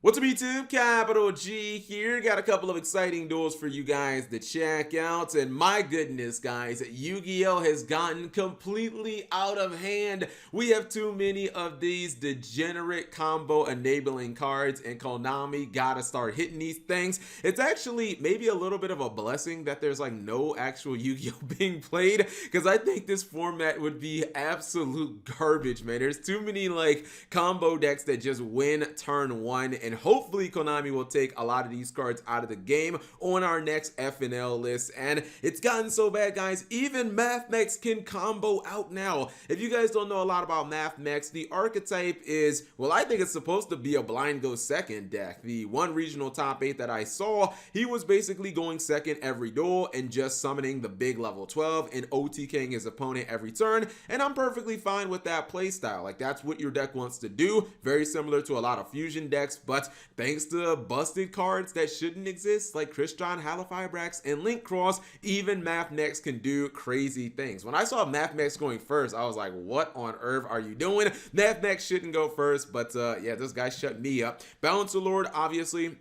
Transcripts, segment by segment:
What's up YouTube? Capital G here. Got a couple of exciting duels for you guys to check out. And my goodness, guys, Yu-Gi-Oh! Has gotten completely out of hand. We have too many of these degenerate combo enabling cards, and Konami gotta start hitting these things. It's actually maybe a little bit of a blessing that there's like no actual Yu-Gi-Oh! Being played, because I think this format would be absolute garbage, man. There's too many like combo decks that just win turn one, and hopefully Konami will take a lot of these cards out of the game on our next FNL list. And it's gotten so bad, guys, even MathMech can combo out now. If you guys don't know a lot about MathMech, the archetype is, well, I think it's supposed to be a blind go second deck. The one regional top 8 that I saw, he was basically going second every duel and just summoning the big level 12 and OTKing his opponent every turn, and I'm perfectly fine with that playstyle. Like, that's what your deck wants to do. Very similar to a lot of fusion decks, but thanks to busted cards that shouldn't exist like Christian Halifibrax and Link Cross, even MathMech can do crazy things. When I saw MathMech going first, I was like, what on earth are you doing? MathMech shouldn't go first, but yeah, this guy shut me up. Balancer Lord, obviously,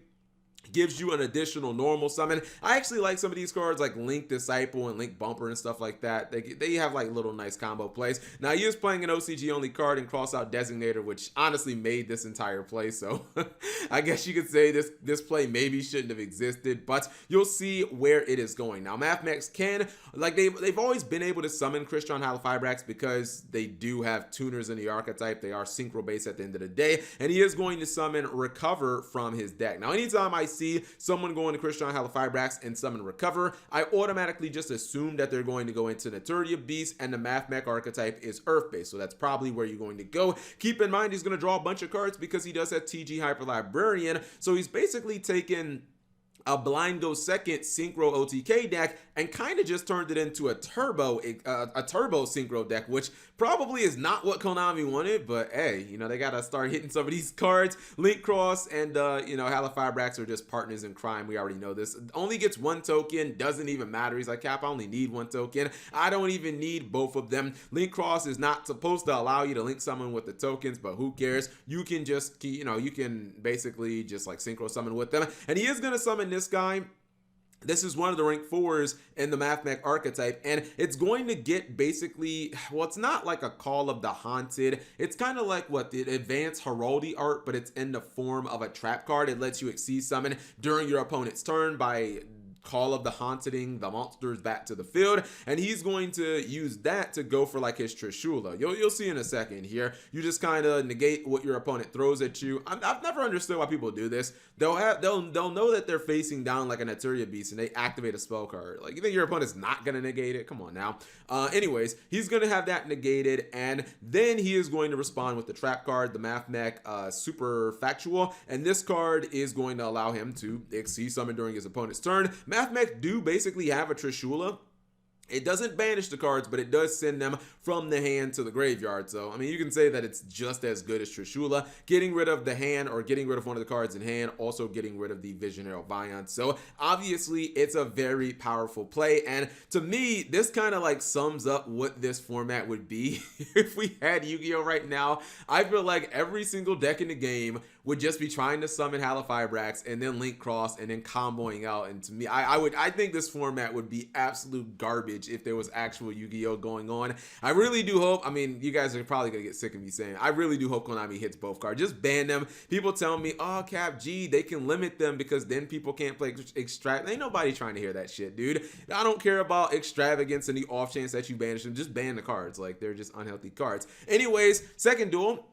gives you an additional normal summon. I actually like some of these cards like Link Disciple and Link Bumper and stuff like that. They have like little nice combo plays. Now he is playing an OCG only card and cross out Designator, which honestly made this entire play, so I guess you could say this play maybe shouldn't have existed, but you'll see where it is going. Now MathMech can, like, they've always been able to summon Christian Halifibrax because they do have tuners in the archetype. They are synchro based at the end of the day, and he is going to summon Recover from his deck. Now anytime I see someone going to Christian Halifibrax and summon Recover, I automatically just assume that they're going to go into Naturia Beast, and the MathMech archetype is Earth based, so that's probably where you're going to go. Keep in mind he's going to draw a bunch of cards because he does have TG Hyper Librarian, so he's basically taken a blind go second synchro OTK deck and kind of just turned it into a turbo synchro deck, which probably is not what Konami wanted, but hey, you know, they gotta start hitting some of these cards. Link Cross and you know, Halifibrax are just partners in crime. We already know this. Only gets one token, doesn't even matter. He's like, Cap, I only need one token. I don't even need both of them. Link Cross is not supposed to allow you to link summon with the tokens, but who cares? You can just, you know, you can basically just like synchro summon with them, and he is gonna summon this guy. This is one of the rank 4s in the MathMech archetype, and it's going to get basically, well, it's not like a Call of the Haunted. It's kind of like what the advanced Heraldry art, but it's in the form of a trap card. It lets you exceed summon during your opponent's turn by Call of the Haunting the monsters back to the field, and he's going to use that to go for like his Trishula. You'll see in a second here. You just kind of negate what your opponent throws at you. I've never understood why people do this. They'll know that they're facing down like a Naturia Beast and they activate a spell card. Like, you think your opponent's not gonna negate it? Come on now. Anyways, he's gonna have that negated, and then he is going to respond with the trap card, the MathMech Super Factual, and this card is going to allow him to exceed summon during his opponent's turn. MathMech do basically have a Trishula. It doesn't banish the cards, but it does send them from the hand to the graveyard. So, I mean, you can say that it's just as good as Trishula. Getting rid of the hand or getting rid of one of the cards in hand, also getting rid of the Visionary Viant. So, obviously, it's a very powerful play. And to me, this kind of like sums up what this format would be if we had Yu-Gi-Oh! Right now. I feel like every single deck in the game would just be trying to summon Halifibrax and then Link Cross and then comboing out. And to me, I think this format would be absolute garbage if there was actual Yu-Gi-Oh! Going on. I really do hope, I mean, you guys are probably gonna get sick of me saying, I really do hope Konami hits both cards. Just ban them. People tell me, oh, Cap G, they can limit them because then people can't play Extravagance. Ain't nobody trying to hear that shit, dude. I don't care about Extravagance and the off chance that you banish them. Just ban the cards. Like, they're just unhealthy cards. Anyways, second duel.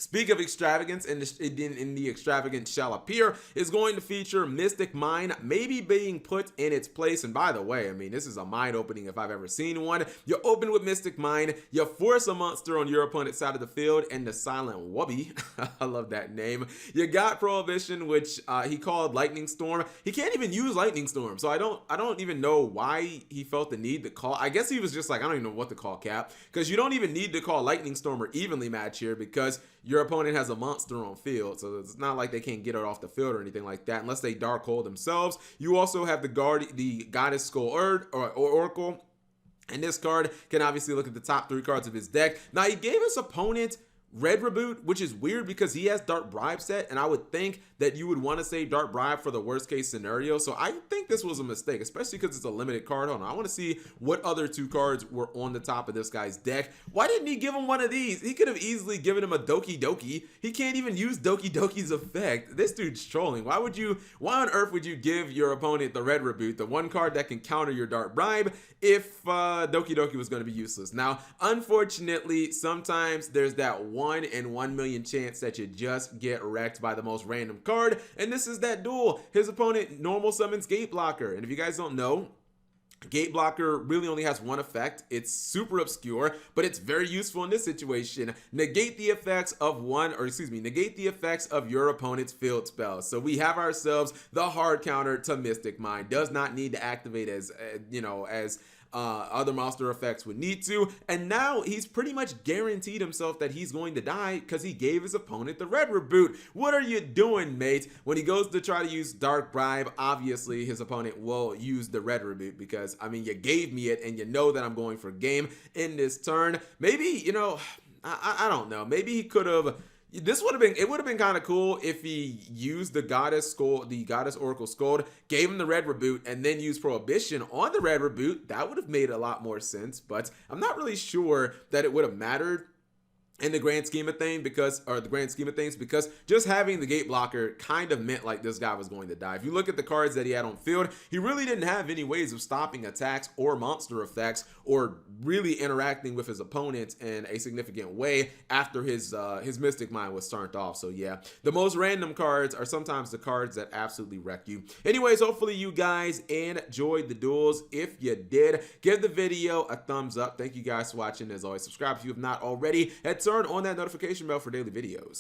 Speak of extravagance, and in the extravagance shall appear, is going to feature Mystic Mine maybe being put in its place. And by the way, I mean, this is a mind opening if I've ever seen one. You open with Mystic Mine, you force a monster on your opponent's side of the field, and the Silent Wubby, I love that name. You got Prohibition, which he called Lightning Storm. He can't even use Lightning Storm, so I don't even know why he felt the need to call. I guess he was just like, I don't even know what to call, Cap, because you don't even need to call Lightning Storm or Evenly Match here because your opponent has a monster on field, so it's not like they can't get it off the field or anything like that unless they Dark Hole themselves. You also have the Goddess Skull or Oracle, and this card can obviously look at the top 3 cards of his deck. Now, he gave his opponent Red Reboot, which is weird because he has Dark Bribe set, and I would think that you would want to save Dark Bribe for the worst case scenario. So I think this was a mistake, especially because it's a limited card. Hold on, I want to see what other 2 cards were on the top of this guy's deck. Why didn't he give him one of these? He could have easily given him a Doki Doki. He can't even use Doki Doki's effect. This dude's trolling. Why on earth would you give your opponent the Red Reboot, the one card that can counter your Dark Bribe, if Doki Doki was going to be useless? Now, unfortunately, sometimes there's that 1 in 1 million chance that you just get wrecked by the most random card, and this is that duel. His opponent normal summons Gate Blocker, and if you guys don't know, Gate Blocker really only has one effect. It's super obscure, but it's very useful in this situation. Negate the effects of negate the effects of your opponent's field spells. So we have ourselves the hard counter to Mystic Mind. Does not need to activate as other monster effects would need to, and now he's pretty much guaranteed himself that he's going to die because he gave his opponent the Red Reboot. What are you doing, mate? When he goes to try to use Dark Bribe, obviously his opponent will use the Red Reboot because, I mean, you gave me it and you know that I'm going for game in this turn. Maybe, I don't know, maybe he could have. It would have been kind of cool if he used the Goddess Oracle Scold, gave him the Red Reboot, and then used Prohibition on the Red Reboot. That would have made a lot more sense, but I'm not really sure that it would have mattered in the grand scheme of things because just having the Gate Blocker kind of meant like this guy was going to die. If you look at the cards that he had on field, he really didn't have any ways of stopping attacks or monster effects or really interacting with his opponent in a significant way after his Mystic Mind was turned off. So yeah, the most random cards are sometimes the cards that absolutely wreck you. Anyways, hopefully you guys enjoyed the duels. If you did, give the video a thumbs up. Thank you guys for watching. As always, subscribe if you have not already, and turn on that notification bell for daily videos.